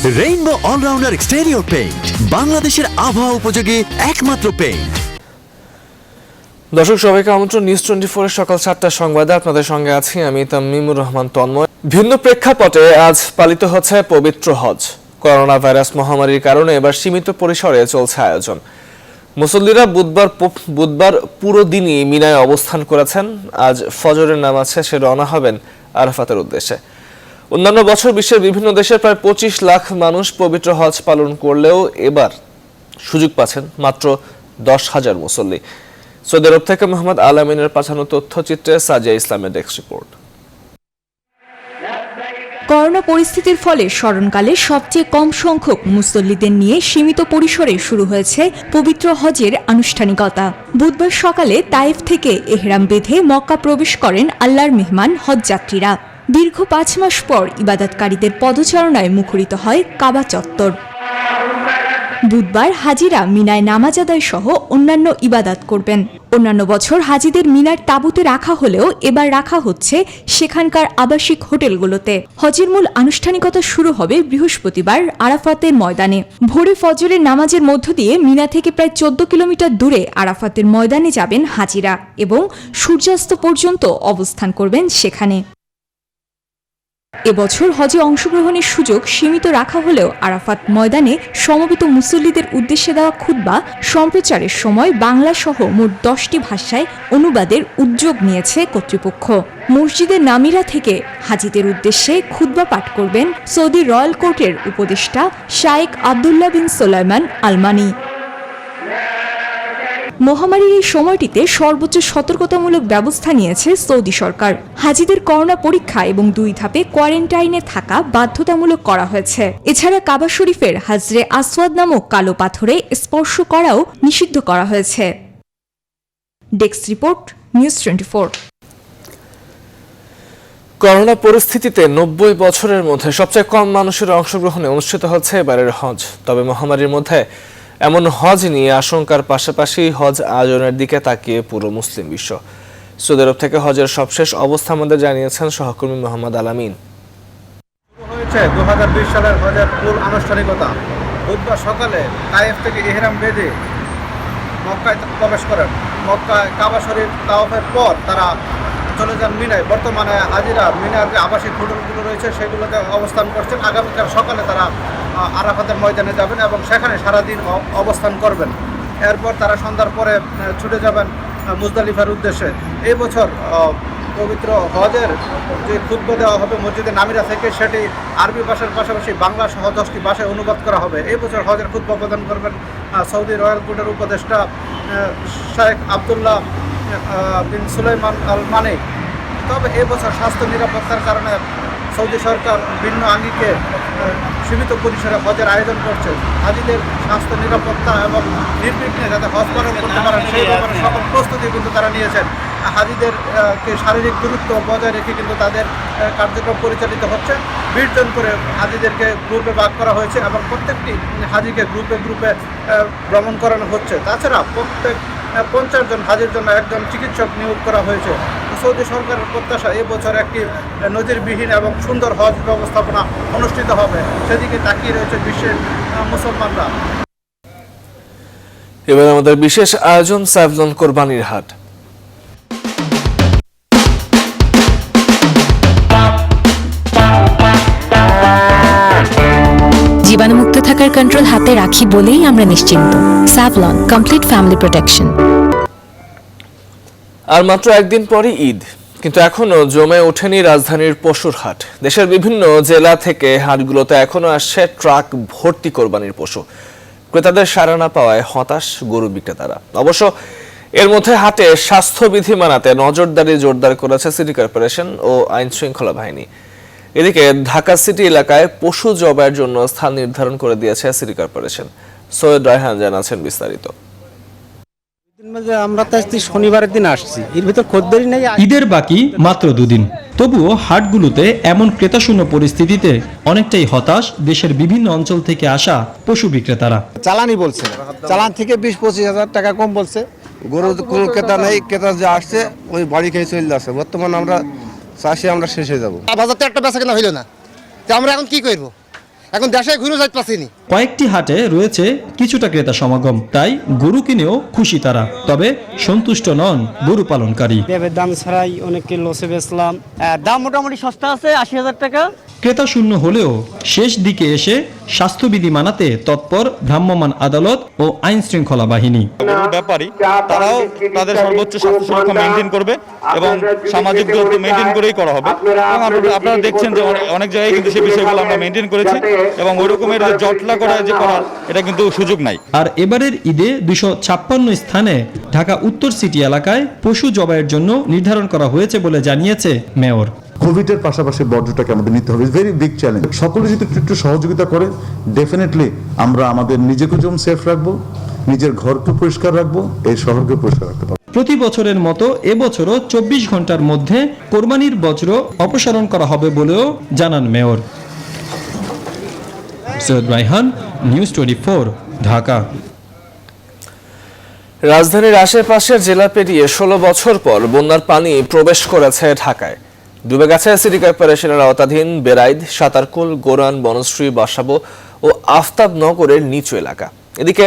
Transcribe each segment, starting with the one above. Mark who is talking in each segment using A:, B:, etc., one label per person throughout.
A: Rainbow allrounder exterior paint, বাংলাদেশের আবহাওয়া উপযোগী একমাত্র পেইন্ট।
B: দর্শক সবাইকে আমন্ত্রণ নিউজ 24 এর সকাল 7টার সংবাদে আপনাদের সঙ্গে আছি আমি তামিমুর রহমান তন্ময়। ভিন্ন প্রেক্ষাপটে আজ পালিত হচ্ছে পবিত্র হজ। করোনা ভাইরাস মহামারীর কারণে এবার সীমিত পরিসরে চলছে আয়োজন। মুসল্লিরা বুধবার পুরো দিনই মিনায় অবস্থান করেছেন। আজ ফজরের নামাজ শেষে রওনা হবেন আরাফাতের উদ্দেশ্যে। অন্যান্য বছর বিশ্বের বিভিন্ন দেশের প্রায় 25 লাখ মানুষ পবিত্র হজ পালন করলেও এবার সুযোগ পাচ্ছেন মাত্র 10,000 মুসল্লি। সৌদি আরব থেকে মোহাম্মদ আলামিনের পাঠানো তথ্যচিত্রে সাজিয়া ইসলামের ডেস্ক রিপোর্ট।
C: করোনা পরিস্থিতির ফলে স্মরণকালে সবচেয়ে কম সংখ্যক মুসল্লিদের নিয়ে সীমিত পরিসরে শুরু হয়েছে পবিত্র হজের আনুষ্ঠানিকতা। বুধবার সকালে তাইফ থেকে এহরাম বেঁধে মক্কা প্রবেশ করেন আল্লাহর মেহমান হজযাত্রীরা। দীর্ঘ 5 মাস পর ইবাদতকারীদের পদচারণায় মুখরিত হয় কাবা চত্বর। বুধবার হাজিরা মিনায় নামাজ আদায় সহ অন্যান্য ইবাদত করবেন। অন্যান্য বছর হাজিদের মিনার তাঁবুতে রাখা হলেও এবার রাখা হচ্ছে সেখানকার আবাসিক হোটেলগুলোতে। হজের মূল আনুষ্ঠানিকতা শুরু হবে বৃহস্পতিবার আরাফাতের ময়দানে। ভোরে ফজরের নামাজের মধ্য দিয়ে মিনা থেকে প্রায় 14 কিলোমিটার দূরে আরাফাতের ময়দানে যাবেন হাজিরা এবং সূর্যাস্ত পর্যন্ত অবস্থান করবেন সেখানে। এবছর হজে অংশগ্রহণের সুযোগ সীমিত রাখা হলেও আরাফাত ময়দানে সমবেত মুসল্লিদের উদ্দেশ্যে দেওয়া খুতবা সম্প্রচারের সময় বাংলা সহ মোট 10টি ভাষায় অনুবাদের উদ্যোগ নিয়েছে কর্তৃপক্ষ। মসজিদের নামিরা থেকে হাজিদের উদ্দেশ্যে খুতবা পাঠ করবেন সৌদি রয়্যাল কোর্টের উপদেষ্টা শাইখ আবদুল্লাহ বিন সোলাইমান আলমানি। মহামারীর এই সময়টিতে সর্বোচ্চ সতর্কতামূলক ব্যবস্থা নিয়েছে সৌদি সরকার। হাজিদের করোনা পরীক্ষা এবং 2 ধাপে কোয়ারেন্টাইনে থাকা বাধ্যতামূলক করা হয়েছে। এছাড়া কাবা শরীফের হাজরে আসওয়াদ নামক কালো পাথরে স্পর্শ করাও নিষিদ্ধ করা হয়েছে। Desk report news 24।
B: করোনা পরিস্থিতিতে 90 বছরের মধ্যে সবচেয়ে কম মানুষের অংশগ্রহণে অনুষ্ঠিত হচ্ছে এবারের হজ। তবে মহামারীর মধ্যে এমন হজ নিয়ে আশঙ্কার পাশাপাশি হজ আয়োজনের দিকে তাকিয়ে পুরো মুসলিম বিশ্ব। সৌদি আরব থেকে হজের সবশেষ অবস্থা আমাদের জানিয়েছেন সহকর্মী মোহাম্মদ আলামিন।
D: শুরু হয়েছে 2020 সালের হজের মূল আনুষ্ঠানিকতা। বুধবার সকালে তাইফ থেকে এহরাম বেঁধে মক্কায় প্রবেশ করেন। মক্কায় কাবা শরীফ তাওয়াফের পর তারা চলে যান মিনায়। বর্তমানে হাজিরা মিনার যে আবাসিক হোটেলগুলো রয়েছে সেগুলোতে অবস্থান করছেন। আগামীকাল সকালে তারা আরাফাতের ময়দানে যাবেন এবং সেখানে সারাদিন অবস্থান করবেন। এরপর তারা সন্ধ্যার পরে ছুটে যাবেন মুজদালিফার উদ্দেশ্যে। এই বছর পবিত্র হজের যে খুতবা দেওয়া হবে মসজিদে নামিরা থেকে, সেটি আরবি ভাষার পাশাপাশি বাংলা সহ 10টি ভাষায় অনুবাদ করা হবে। এই বছর হজের খুতবা প্রদান করবেন সৌদি রয়্যাল কোর্টের উপদেষ্টা শাইখ আবদুল্লাহ বিন সুলাইমান আলমানি। তবে এবছর স্বাস্থ্য নিরাপত্তার কারণে সৌদি সরকার ভিন্ন আঙ্গিকে সীমিত পরিসরে হজের আয়োজন করছে। হাজিদের স্বাস্থ্য নিরাপত্তা এবং নির্বিঘ্নে যাতে হজ পালন করতে পারেন সেই ব্যাপারে সকল প্রস্তুতি কিন্তু তারা নিয়েছেন। হাজিদেরকে শারীরিক দূরত্ব বজায় রেখে কিন্তু তাদের কার্যক্রম পরিচালিত হচ্ছে। 20 জন করে হাজিদেরকে গ্রুপে ভাগ করা হয়েছে এবং প্রত্যেকটি হাজিকে গ্রুপে ভ্রমণ করানো হচ্ছে। তাছাড়া প্রত্যেক 50 জন হাজির জন্য একজন চিকিৎসক নিয়োগ করা হয়েছে। সৌদি সরকারের প্রত্যাশা এবছর একটি নজিরবিহীন এবং সুন্দর হজ ব্যবস্থাপনা অনুষ্ঠিত হবে, সেদিকে তাকিয়ে রয়েছে বিশ্বের মুসলমানরা।
B: এবার আমাদের বিশেষ আয়োজন সাইফলন কোরবানির হাট।
E: জীবাণুমুক্ত থাকার কন্ট্রোল হাতে রাখি বলেই আমরা নিশ্চিন্ত। Savlon complete family protection.
B: আর মাত্র একদিন পরই ঈদ, কিন্তু এখনো জমে ওঠেনি রাজধানীর পশুর হাট। দেশের বিভিন্ন জেলা থেকে হাটগুলোতে এখনো আসছে ট্রাক ভর্তি কোরবানির পশু। ক্রেতাদের সাড়া না পাওয়ায় হতাশ গরু বিক্রেতারা। অবশ্য এর মধ্যে হাটে স্বাস্থ্যবিধি মানাতে নজরদারি জোরদার করেছে সিটি কর্পোরেশন ও আইন শৃঙ্খলা বাহিনী। এদিকে ঢাকা সিটি এলাকায় পশু জবাইয়ের জন্য স্থান নির্ধারণ করে দিয়েছে সিটি কর্পোরেশন। সৈয়দ রায়হান জানাচ্ছেন বিস্তারিত।
F: আমরা তো শনিবারের দিন আসছি, এর ভিতর খদ্দেরই নেই।
G: ঈদের বাকি মাত্র 2 দিন, তবুও হাটগুলোতে এমন ক্রেতাশূন্য পরিস্থিতিতে অনেকটাই হতাশ দেশের বিভিন্ন অঞ্চল থেকে আসা পশু বিক্রেতারা।
F: চালানি বলছে, চালান থেকে 20-25 হাজার টাকা কম বলছে। গরু কোনো ক্রেতা নেই, ক্রেতা যে আসছে ওই বাড়ি খেয়ে চলে যাচ্ছে। বর্তমানে আমরা চাষি আমরা শেষে যাবো।
H: বাজার তো একটা বেচা কেনা হইলো না, আমরা এখন কি করবো?
F: এখন দেশে ঘুরে যাইতে পারছিনি।
G: কয়েকটি হাটে রয়েছে কিছুটা ক্রেতা সমাগম, তাই গরু কিনেও খুশি তারা। তবে সন্তুষ্ট নন গরু পালনকারী।
H: দাম ছাড়াই অনেককে লসে বেচলাম। দাম মোটামুটি সস্তা আছে, 80,000 টাকা।
G: ক্রেতা শূন্য হলেও শেষ দিকে এসে স্বাস্থ্যবিধি মানাতে তৎপর ভ্রাম্যমাণ আদালত ও আইন শৃঙ্খলা বাহিনী।
I: ব্যাপারী তারাও তাদের সর্বোচ্চ স্বাস্থ্য সুরক্ষা মেনটেন করবে এবং সামাজিক দূরত্ব মেনটেন করেই করা হবে। এবং আপনারা দেখছেন যে অনেক জায়গায় কিন্তু সেই বিষয়গুলো আমরা মেনটেন করেছি এবং ওই রকমের জটলা করা যে করার এটা কিন্তু সুযোগ নাই।
G: আর এবারের ঈদে 256 স্থানে ঢাকা উত্তর সিটি এলাকায় পশু জবাইয়ের জন্য নির্ধারণ করা হয়েছে বলে জানিয়েছে মেয়র।
J: কোভিডের পাশাপাশি বর্জ্যটাকে আমাদের নিতে হবে, ভেরি বিগ চ্যালেঞ্জ। সকলে যদি একটু সহযোগিতা করে ডেফিনেটলি আমরা আমাদের নিজেকে যেমন সেফ রাখবো, নিজের ঘরকে পরিষ্কার রাখবো, এই শহরকে পরিষ্কার রাখতে পারবো।
G: প্রতি বছরের মতো এবছরও 24 ঘন্টার মধ্যে কোরবানির বজ্র অপসারণ করা হবে বলেও জানান মেয়র। সৈয়দ রায়হান, নিউজ 24, ঢাকা।
B: রাজধানীর আশেপাশের জেলা পেরিয়ে 16 বছর পর বন্যার পানি প্রবেশ করেছে ঢাকায়। ডুবে গেছে সিটি কর্পোরেশনের আওতাধীন বেরাইদ, সাতারকুল, গোরান, বনশ্রী, বাসাবো ও আফতাবনগরের নিচু এলাকা। এদিকে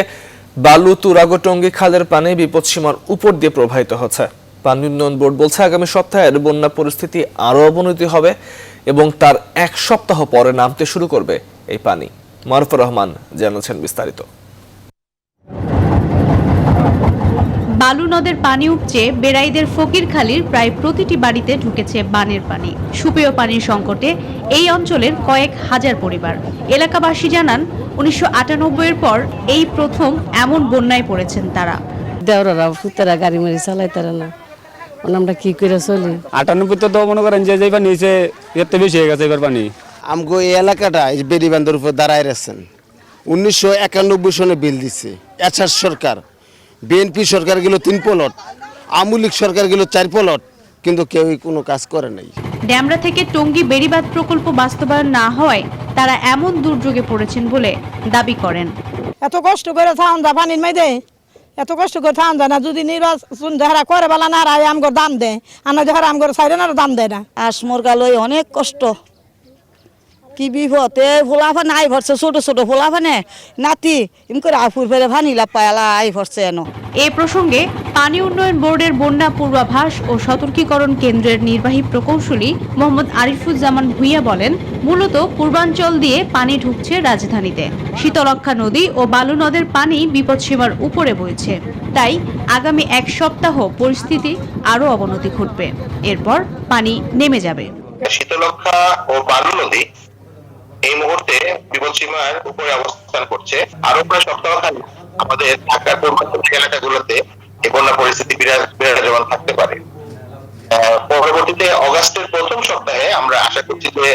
B: বালু, তুরাগ, টঙ্গী খালের পানি বিপদসীমার উপর দিয়ে প্রবাহিত হচ্ছে। পানি উন্নয়ন বোর্ড বলছে আগামী সপ্তাহের বন্যা পরিস্থিতি আরও অবনতি হবে এবং তার 1 সপ্তাহ পরে নামতে শুরু করবে এই পানি। মারুফুর রহমান জানাচ্ছেন বিস্তারিত।
K: বালু নদের পানি উপচে বেড়াইদের ফকিরখালীর প্রায় প্রতিটি বাড়িতে ঢুকেছে বানের পানি। সুপেয় পানির সংকটে এই অঞ্চলের কয়েক হাজার পরিবার। এলাকাবাসী জানান 1998 এর পর এই প্রথম এমন বন্যায় পড়েছেন তারা।
L: দেওরারা ফুতারা গাড়ি মারি চালাইতারা না, আমরা কি করে চলি।
H: 98 তো মনে করেন যে যেবার নিচে এতে বেশি হয়ে গেছে এবার পানি।
F: আমগো এই এলাকাটা এই বেড়িবান্ধের উপর দাঁড়ায় রয়েছেন। 1991 সনে বিল দিছে এরশাদ সরকার, বিএনপি সরকার গেল 3 প্লট, আওয়ামী লীগ সরকার গেল 4 প্লট, কিন্তু কেউই কোনো কাজ করে নাই।
K: ড্যামরা থেকে টঙ্গী বেড়িবাঁধ প্রকল্প বাস্তবায়ন না হওয়ায় তারা এমন দুর্যোগে পড়েছেন বলে দাবি করেন।
L: এত কষ্ট করে থাউন দা পানির মাইদে, এত কষ্ট করে থাউন দা না, যদি নির্বাচন যারা করে বলা না রায় আমগর দাম দেয়, আমরা যারা আমগর সাইরে না দাম দেয় না। আসমর গালই অনেক কষ্ট, কি বিপদে ফোলাফানে আই ভরছে, ছোট ছোট ফোলাফানে নাতি এম করে আফুর ফেরে ভানিলা পায়ালা আই ভরছে এনো।
K: এ প্রসঙ্গে পানি উন্নয়ন বোর্ডের বন্যা পূর্বাভাস ও সতর্কীকরণ কেন্দ্রের নির্বাহী প্রকৌশলী মোহাম্মদ আরিফুজ্জামান ভুইয়া বলেন, মূলত পূর্বাঞ্চল দিয়ে পানি ঢুকছে রাজধানীতে। শীতলক্ষ্যা নদী ও বালু নদের পানি বিপদসীমার উপরে বইছে, তাই আগামী 1 সপ্তাহ পরিস্থিতি আরও অবনতি ঘটবে, এরপর পানি নেমে যাবে।
M: শীতলক্ষ্যা ও বালু নদী এই মুহূর্তে বিপদসীমার উপরে অবস্থান করছে। আরো প্রায় সপ্তাহখানেক আমাদের ঢাকার পূর্বাঞ্চল এলাকাগুলোতে এই বন্যা পরিস্থিতি বিরাজমান থাকতে পারে। পরবর্তীতে অগাস্টের প্রথম সপ্তাহে আমরা আশা করছি যে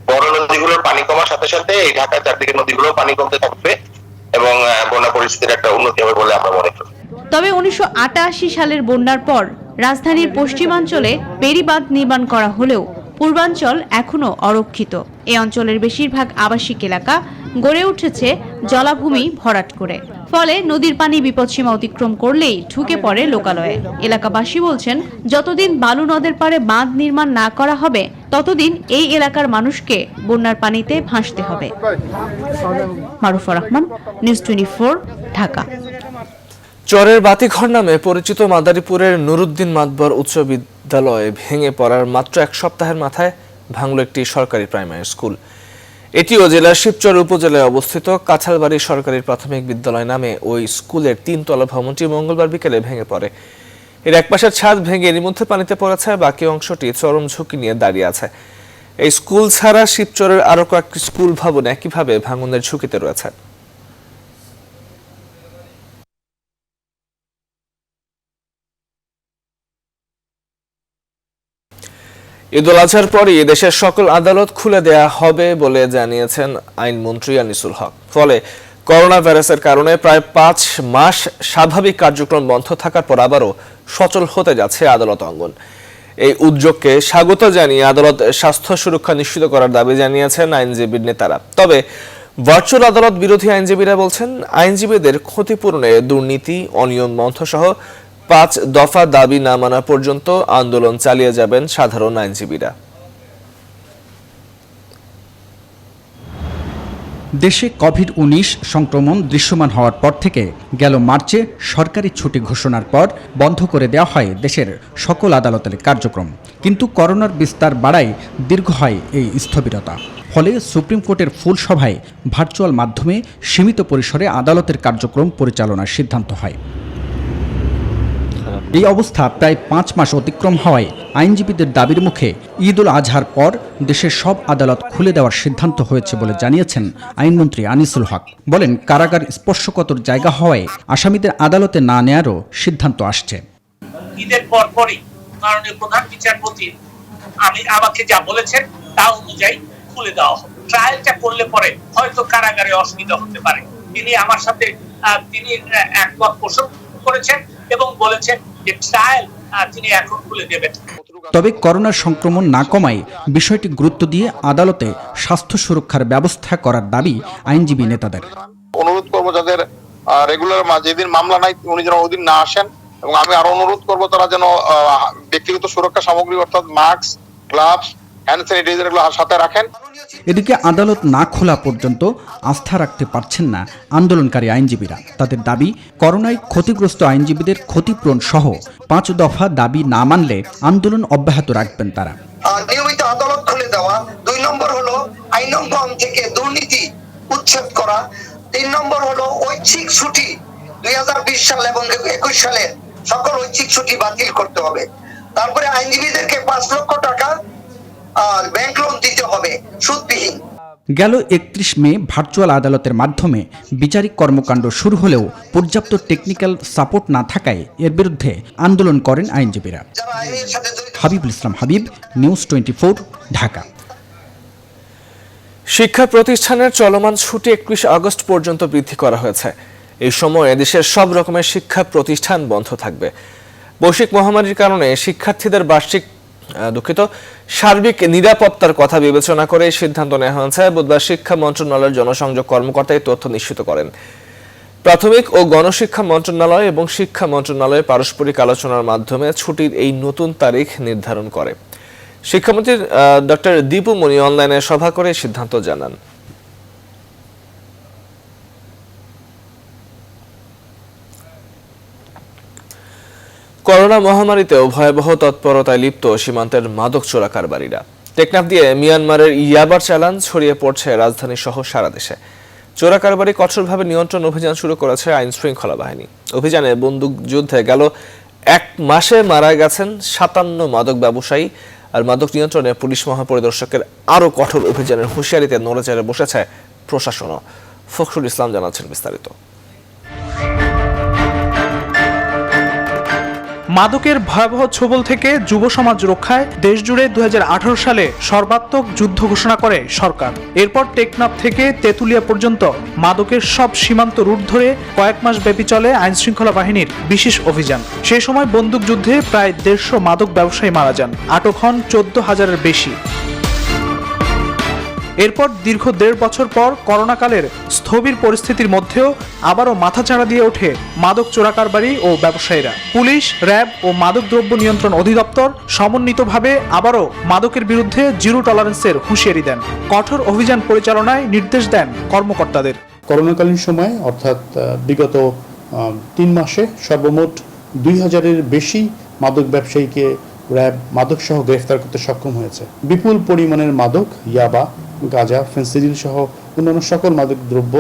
M: বড় নদীগুলোর পানি কমার সাথে সাথে এই ঢাকার চারদিকের নদীগুলোর পানি কমতে থাকবে এবং বন্যা পরিস্থিতির একটা উন্নতি হবে বলে আমরা মনে করি।
K: তবে 1988 সালের বন্যার পর রাজধানীর পশ্চিমাঞ্চলে বেড়িবাঁধ নির্মাণ করা হলেও পূর্বাঞ্চল এখনো অরক্ষিত। এই অঞ্চলের বেশিরভাগ আবাসিক এলাকা গড়ে উঠেছে জলাভূমি ভরাট করে, ফলে নদীর পানি বিপদসীমা অতিক্রম করলেই ঢুকে পড়ে লোকালয়ে। এলাকাবাসী বলছেন, যতদিন বালু নদের পাড়ে বাঁধ নির্মাণ না করা হবে ততদিন এই এলাকার মানুষকে বন্যার পানিতে ভাসতে হবে। মারুফুর রহমান, নিউজ 24, ঢাকা।
B: চরের বাতিঘর নামে পরিচিত মাদারীপুরের নুরুদ্দিন মাতবর উচ্চ বিদ্যালয়ে ভেঙে পড়ার মাত্র 1 সপ্তাহের মাথায় ভাঙল একটি সরকারি প্রাইমারি স্কুল। এটিও জেলার শিবচর উপজেলায় অবস্থিত কাছালবাড়ি সরকারি প্রাথমিক বিদ্যালয় নামে ওই স্কুলের 3 তলা ভবনটি মঙ্গলবার বিকেলে ভেঙে পড়ে। এর এক পাশের ছাদ ভেঙে এর মধ্যে পানিতে পড়েছে, বাকি অংশটি চরম ঝুঁকি নিয়ে দাঁড়িয়ে আছে। এই স্কুল ছাড়া শিবচরের আরো কয়েকটি স্কুল ভবন একইভাবে ভাঙনের ঝুঁকিতে রয়েছে। ঈদুল আজহার পরই দেশের সকল আদালত খুলে দেয়া হবে বলে জানিয়েছেন আইনমন্ত্রী আনিসুল হক। ফলে করোনা ভাইরাসের কারণে প্রায় 5 মাস স্বাভাবিক কার্যক্রম বন্ধ থাকার পর আবারও সচল হতে যাচ্ছে আদালত অঙ্গন। এই উদ্যোগকে স্বাগত জানিয়ে আদালত স্বাস্থ্য সুরক্ষা নিশ্চিত করার দাবি জানিয়েছেন আইনজীবীর নেতারা। তবে ভার্চুয়াল আদালত বিরোধী আইনজীবীরা বলছেন, আইনজীবীদের ক্ষতিপূরণে দুর্নীতি, অনিয়ম বন্ধ সহ 5 দফা দাবি না মানা পর্যন্ত আন্দোলন চালিয়ে যাবেন সাধারণ আইনজীবীরা।
G: দেশে কোভিড-19 সংক্রমণ দৃশ্যমান হওয়ার পর থেকে গেল মার্চে সরকারি ছুটি ঘোষণার পর বন্ধ করে দেওয়া হয় দেশের সকল আদালতের কার্যক্রম। কিন্তু করোনার বিস্তার বাড়ায় দীর্ঘ হয় এই স্থবিরতা। ফলে সুপ্রিম কোর্টের ফুল সভায় ভার্চুয়াল মাধ্যমে সীমিত পরিসরে আদালতের কার্যক্রম পরিচালনার সিদ্ধান্ত হয়। এই অবস্থা প্রায় 5 মাস অতিক্রম হওয়ায় আইনজীবীদের দাবির মুখে ঈদ উল আজহার পর দেশের সব আদালত খুলে দেওয়ার সিদ্ধান্ত হয়েছে বলে জানিয়েছেন আইনমন্ত্রী আনিসুল হক। বলেন, কারাগার স্পর্শকাতর জায়গা হওয়ায় আসামিদের আদালতে না নেয়ারও সিদ্ধান্ত আসছে।
N: ঈদের পরপরই মাননীয় প্রধান বিচারপতি আমাকে যা বলেছেন তা অনুযায়ী খুলে দেওয়া হবে। ট্রায়ালটা করলে পরে হয়তো কারাগারে অসুবিধা হতে পারে। তিনি আমার সাথে তিনি একমত পোষণ করেছেন এবং বলেছেন যে ট্রায়াল তিনি এখন খুলে দেবেন।
G: তবে করোনার সংক্রমণ না কমায় বিষয়টি গুরুত্ব দিয়ে আদালতে স্বাস্থ্য সুরক্ষার ব্যবস্থা করার দাবি আইনজীবী নেতাদের।
M: অনুরোধ করবো যাদের রেগুলার যেদিন মামলা নাই উনি যেন ওদিন না আসেন, এবং আমি আরো অনুরোধ করবো তারা যেন ব্যক্তিগত সুরক্ষা সামগ্রী অর্থাৎ মাস্ক, গ্লাভস, হ্যান্ড স্যানিটাইজার এগুলো সাথে রাখেন।
G: এদিকে আদালত না খোলা পর্যন্ত আস্থা রাখতে পারছেন না আন্দোলনকারী আইনজীবীরা। তাদের দাবি, করোনায় ক্ষতিগ্রস্ত আইনজীবীদের ক্ষতিপূরণ সহ 5 দফা দাবি না মানলে আন্দোলন অব্যাহত রাখবেন তারা।
N: নিয়মিত আদালত খুলে দেওয়া, 2 নম্বর হলো আইনঙ্গন থেকে দুর্নীতি উচ্ছেদ করা, 3 নম্বর হলো ঐচ্ছিক ছুটি 2020 সাল এবং 21 সালে সকল ঐচ্ছিক ছুটি বাতিল করতে হবে। তারপরে আইনজীবীদেরকে 5 লক্ষ টাকা ব্যাংক লোন দিতে হবে সুদবিহীন।
G: গেল 31 মে ভার্চুয়াল আদালতের মাধ্যমে বিচারিক কর্মকাণ্ড শুরু হলেও পর্যাপ্ত টেকনিক্যাল সাপোর্ট না থাকায় এর বিরুদ্ধে আন্দোলন করেন আইনজীবীরা। হাবিবুল ইসলাম হাবিব, নিউজ 24, ঢাকা।
B: শিক্ষা প্রতিষ্ঠানের চলমান ছুটি 21 আগস্ট পর্যন্ত বৃদ্ধি করা হয়েছে। এই সময়ে দেশের সব রকমের শিক্ষা প্রতিষ্ঠান বন্ধ থাকবে। বৈশ্বিক মহামারীর কারণে শিক্ষার্থীদের সার্বিক নিরাপত্তার কথা বিবেচনা করে সিদ্ধান্ত নেওয়া হয়েছে। বুধবার শিক্ষা মন্ত্রণালয়ের জনসংযোগ কর্মকর্তা এই তথ্য নিশ্চিত করেন। প্রাথমিক ও গণশিক্ষা মন্ত্রণালয় এবং শিক্ষা মন্ত্রণালয় পারস্পরিক আলোচনার মাধ্যমে ছুটির এই নতুন তারিখ নির্ধারণ করে। শিক্ষামন্ত্রী ডক্টর দীপু মনি অনলাইনে সভা করে সিদ্ধান্ত জানান। করোনা মহামারীতেও ভয়াবহ তৎপরতায় লিপ্ত সীমান্তের মাদক চোরা কারবারিরা। টেকনাফ দিয়ে মিয়ানমারের ইয়াবার চালান ছড়িয়ে পড়ছে রাজধানী সহ সারা দেশে। চোরা কারবারি কঠোরভাবে নিয়ন্ত্রণ অভিযান শুরু করেছে আইন শৃঙ্খলা বাহিনী। অভিযানে বন্দুক যুদ্ধে গেল 1 মাসে মারা গেছেন 57 মাদক ব্যবসায়ী। আর মাদক নিয়ন্ত্রণে পুলিশ মহাপরিদর্শকের আরও কঠোর অভিযানের হুঁশিয়ারিতে নড়েচড়ে বসেছে প্রশাসনও। ফখরুল ইসলাম জানাচ্ছেন বিস্তারিত।
O: মাদকের ভয়াবহ ছোবল থেকে যুব সমাজ রক্ষায় দেশজুড়ে 2018 সালে সর্বাত্মক যুদ্ধ ঘোষণা করে সরকার। এরপর টেকনাফ থেকে তেঁতুলিয়া পর্যন্ত মাদকের সব সীমান্ত রুট ধরে কয়েক মাস ব্যাপী চলে আইনশৃঙ্খলা বাহিনীর বিশেষ অভিযান। সেই সময় বন্দুক যুদ্ধে প্রায় 150 মাদক ব্যবসায়ী মারা যান, আটক হন 14,000-এর বেশি। এরপর দীর্ঘ 1.5 বছর পর করোনাকালের স্থবির পরিস্থিতির মধ্যেও আবারও মাথাচাড়া দিয়ে ওঠে মাদক চোরাকারবারি ও ব্যবসায়ীরা। পুলিশ, র্যাব ও মাদকদ্রব্য নিয়ন্ত্রণ অধিদপ্তর সমন্বিতভাবে আবারও মাদকের বিরুদ্ধে জিরো টলারেন্সের হুঁশিয়ারি দেন। কঠোর অভিযান পরিচালনায় নির্দেশ দেন কর্মকর্তাদের।
P: করোনাকালীন সময়ে অর্থাৎ বিগত 3 মাসে সর্বমোট 2000-এর বেশি মাদক ব্যবসায়ীকে র্যাব মাদক সহ গ্রেফতার করতে সক্ষম হয়েছে। বিপুল পরিমাণের মাদক, ইয়াবা, গাঁজা, ফেন্সিডিল সহ অন্যান্য সকল মাদক দ্রব্য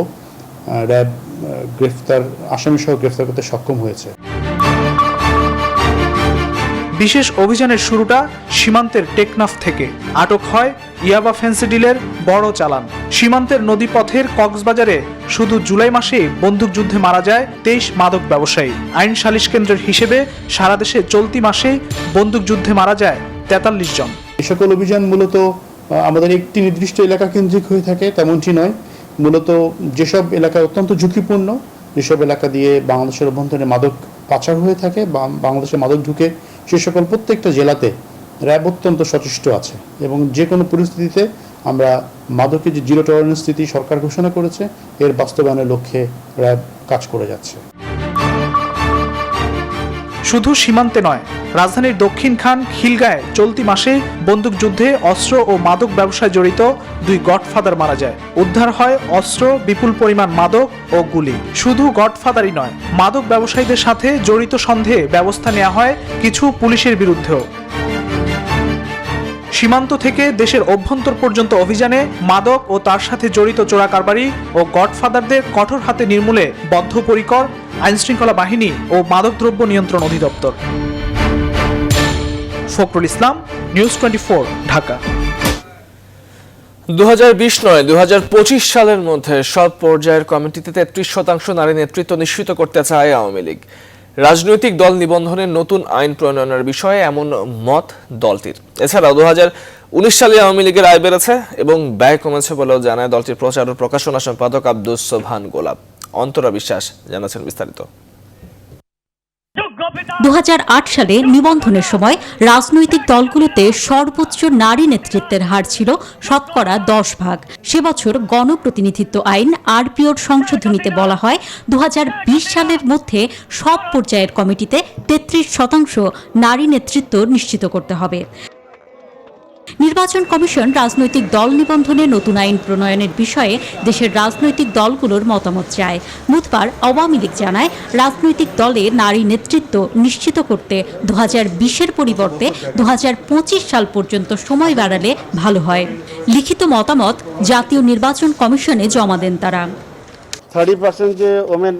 P: র্যাব আসামি সহ গ্রেফতার করতে সক্ষম হয়েছে।
O: বিশেষ অভিযানের শুরুটা সীমান্তের টেকনাফ থেকে। আটক হয় ইয়াবা ফেন্সিডিলের বড় চালান। সীমান্তের নদীপথের কক্সবাজারে শুধু জুলাই মাসেই বন্দুকযুদ্ধে মারা যায় 23 মাদক ব্যবসায়ী। আইন সালিশ কেন্দ্রের হিসেবে সারা দেশে চলতি মাসেই বন্দুকযুদ্ধে মারা যায় 43 জন।
P: এই সকল অভিযান মূলত আমাদের একটি নির্দিষ্ট এলাকা কেন্দ্রিক হয়ে থাকে তেমনটি নয়। মূলত যেসব এলাকা অত্যন্ত ঝুঁকিপূর্ণ, যেসব এলাকা দিয়ে বাংলাদেশের অভ্যন্তরে মাদক পাচার হয়ে থাকে বা বাংলাদেশে মাদক ঢুকে, সে সকল প্রত্যেকটা জেলাতে র্যাব অত্যন্ত সচেষ্ট আছে এবং যে কোনো পরিস্থিতিতে আমরা মাদকের যে জিরো টলারেন্স নীতি সরকার ঘোষণা করেছে এর বাস্তবায়নের লক্ষ্যে র্যাব কাজ করে যাচ্ছে।
O: শুধু সীমান্তে নয়, রাজধানীর দক্ষিণ খান খিলগাঁয়ে চলতি মাসে বন্দুকযুদ্ধে অস্ত্র ও মাদক ব্যবসায় জড়িত 2 গডফাদার মারা যায়। উদ্ধার হয় অস্ত্র, বিপুল পরিমাণ মাদক ও গুলি। শুধু গডফাদারই নয়, মাদক ব্যবসায়ীদের সাথে জড়িত সন্দেহে ব্যবস্থা নেওয়া হয় কিছু পুলিশের বিরুদ্ধেও। সীমান্ত থেকে দেশের অভ্যন্তর পর্যন্ত অভিযানে মাদক ও তার সাথে জড়িত চোরাকারবারি ও গডফাদারদের কঠোর হাতে নির্মূলে বদ্ধপরিকর আইনশৃঙ্খলা বাহিনী ও মাদকদ্রব্য নিয়ন্ত্রণ অধিদপ্তর। ফখরুল ইসলাম, নিউজ 24, ঢাকা।
B: 2020 নয় 2025 সালের মধ্যে সব পর্যায়ের কমিটিতে 33% নারী নেতৃত্ব নিশ্চিত করতে চায় আওয়ামী লীগ। রাজনৈতিক দল নিবন্ধনের নতুন আইন প্রণয়নের বিষয়ে এমন মত দলটির। এছাড়াও 2019 সালে আওয়ামী লীগের আয় বেড়েছে এবং ব্যয় কমেছে বলেও জানায় দলটির প্রচার ও প্রকাশনা সম্পাদক আব্দুস সোবহান গোলাপ। অন্তরা বিশ্বাস জানাচ্ছেন বিস্তারিত।
C: 2008 সালে নিবন্ধনের সময় রাজনৈতিক দলগুলোতে সর্বোচ্চ নারী নেতৃত্বের হার ছিল 10% সে বছর গণপ্রতিনিধিত্ব আইন আরপিওর সংশোধনীতে বলা হয় 2020 সালের মধ্যে সব পর্যায়ের কমিটিতে 33% নারী নেতৃত্ব নিশ্চিত করতে হবে। নির্বাচন কমিশন রাজনৈতিক দল নিবন্ধনে নতুন আইন প্রণয়নের বিষয়ে দেশের রাজনৈতিক দলগুলোর মতামত চায়। বুধবার আওয়ামী লীগ জানায় রাজনৈতিক দলে নারী নেতৃত্ব নিশ্চিত করতে 2020-এর পরিবর্তে 2025 সাল পর্যন্ত সময় বাড়ালে ভালো হয়। লিখিত মতামত জাতীয় নির্বাচন কমিশনে জমা দেন তারা।
P: 30% যে ওমেন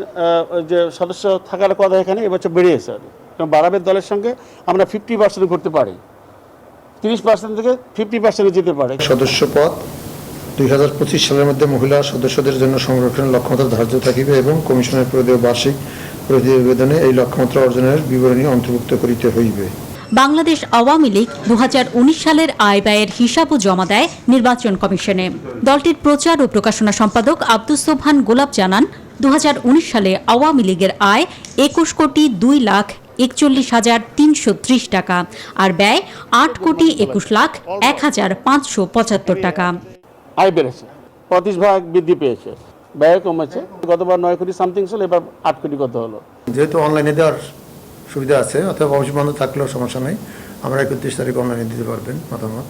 P: যে সদস্য থাকার কথা এখানে এবছর বেড়েছে, বাড়াবের দলের সঙ্গে আমরা 50% করতে পারি, 30% থেকে 50% যেতে পারে।
Q: সদস্য পদ 2025 সালের মধ্যে মহিলা সদস্যদের জন্য সংরক্ষণের লক্ষ্যমাত্রা ধার্য থাকিবে এবং কমিশনের প্রদেয় বার্ষিক প্রতিবেদনে এই লক্ষ্যমাত্রা অর্জনের বিবরণী অন্তর্ভুক্ত করিতে হইবে।
C: বাংলাদেশ আওয়ামী লীগ 2019 সালের আয় ব্যয়ের হিসাবও জমা দেয় নির্বাচন কমিশনে। দলটির প্রচার ও প্রকাশনা সম্পাদক আব্দুস সোবহান গোলাপ জানান 2019 সালে আওয়ামী লীগের আয় 21,02,41,330 টাকা আর ব্যয় 8,21,01,575 টাকা।
P: আয় বেড়েছে, 35% বৃদ্ধি পেয়েছে, ব্যয় কমেছে। গতবার 9 কোটি সামথিং ছিল, এবার 8 কোটি কত হলো।
Q: যেহেতু অনলাইনে দেওয়ার সুবিধা আছে, অথবা অফিস বন্ধ থাকলেও সমস্যা নেই, আমরা 31 তারিখ অনলাইনে দিতে পারবেন মতামত।